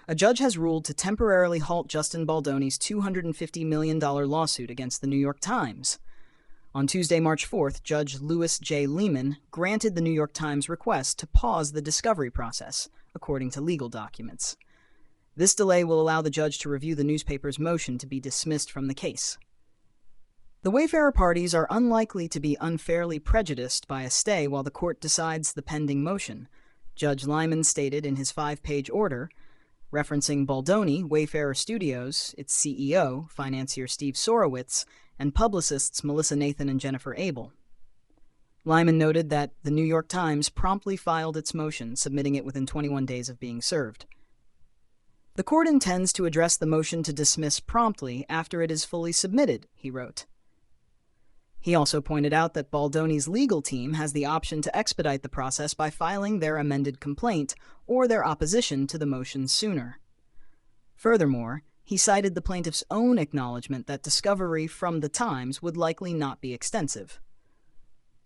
A judge has ruled to temporarily halt Justin Baldoni's $250 million lawsuit against the New York Times. On Tuesday, March 4th, Judge Louis J. Liman granted the New York Times' request to pause the discovery process, according to legal documents. This delay will allow the judge to review the newspaper's motion to be dismissed from the case. The Wayfarer parties are unlikely to be unfairly prejudiced by a stay while the court decides the pending motion, Judge Liman stated in his 5-page order, referencing Baldoni, Wayfarer Studios, its CEO, financier Steve Sorowitz, and publicists Melissa Nathan and Jennifer Abel. Liman noted that the New York Times promptly filed its motion, submitting it within 21 days of being served. The court intends to address the motion to dismiss promptly after it is fully submitted, he wrote. He also pointed out that Baldoni's legal team has the option to expedite the process by filing their amended complaint or their opposition to the motion sooner. Furthermore, he cited the plaintiff's own acknowledgment that discovery from the Times would likely not be extensive.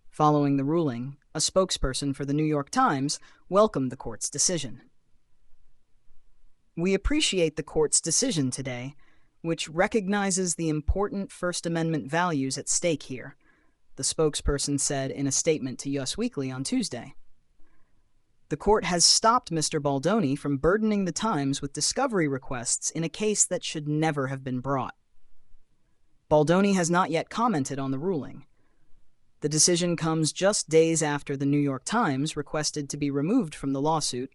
Following the ruling, a spokesperson for the New York Times welcomed the court's decision. "We appreciate the court's decision today, which recognizes the important First Amendment values at stake here," the spokesperson said in a statement to Us Weekly on Tuesday. "The court has stopped Mr. Baldoni from burdening the Times with discovery requests in a case that should never have been brought." Baldoni has not yet commented on the ruling. The decision comes just days after the New York Times requested to be removed from the lawsuit,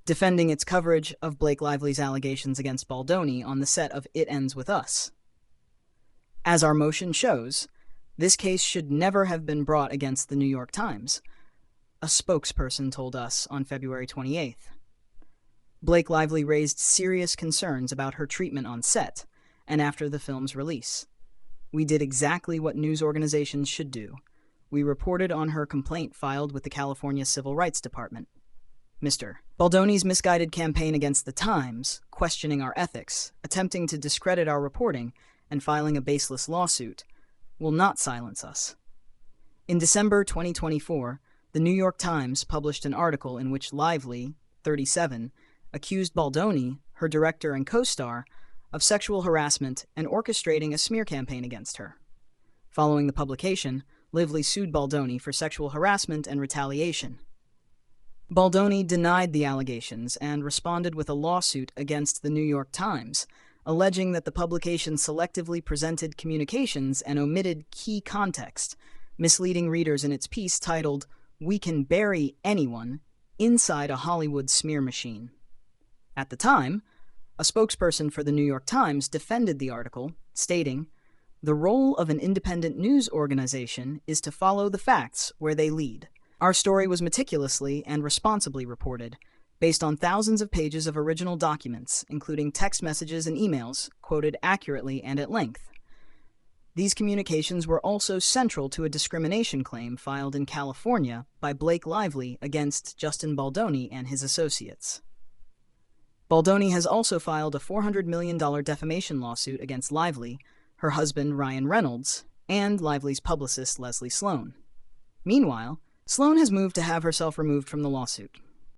defending its coverage of Blake Lively's allegations against Baldoni on the set of It Ends With Us. As our motion shows, this case should never have been brought against the New York Times, a spokesperson told us on February 28th. Blake Lively raised serious concerns about her treatment on set and after the film's release. "We did exactly what news organizations should do. We reported on her complaint filed with the California Civil Rights Department. Mr. Baldoni's misguided campaign against the Times, questioning our ethics, attempting to discredit our reporting, and filing a baseless lawsuit, will not silence us." In December 2024, the New York Times published an article in which Lively, 37, accused Baldoni, her director and co-star, of sexual harassment and orchestrating a smear campaign against her. Following the publication, Lively sued Baldoni for sexual harassment and retaliation. Baldoni denied the allegations and responded with a lawsuit against the New York Times, alleging that the publication selectively presented communications and omitted key context, misleading readers in its piece titled, "We Can Bury Anyone Inside a Hollywood Smear Machine." At the time, a spokesperson for the New York Times defended the article, stating, "The role of an independent news organization is to follow the facts where they lead. Our story was meticulously and responsibly reported, based on thousands of pages of original documents, including text messages and emails, quoted accurately and at length. These communications were also central to a discrimination claim filed in California by Blake Lively against Justin Baldoni and his associates." Baldoni has also filed a $400 million defamation lawsuit against Lively, her husband Ryan Reynolds, and Lively's publicist Leslie Sloan. Meanwhile, Sloan has moved to have herself removed from the lawsuit.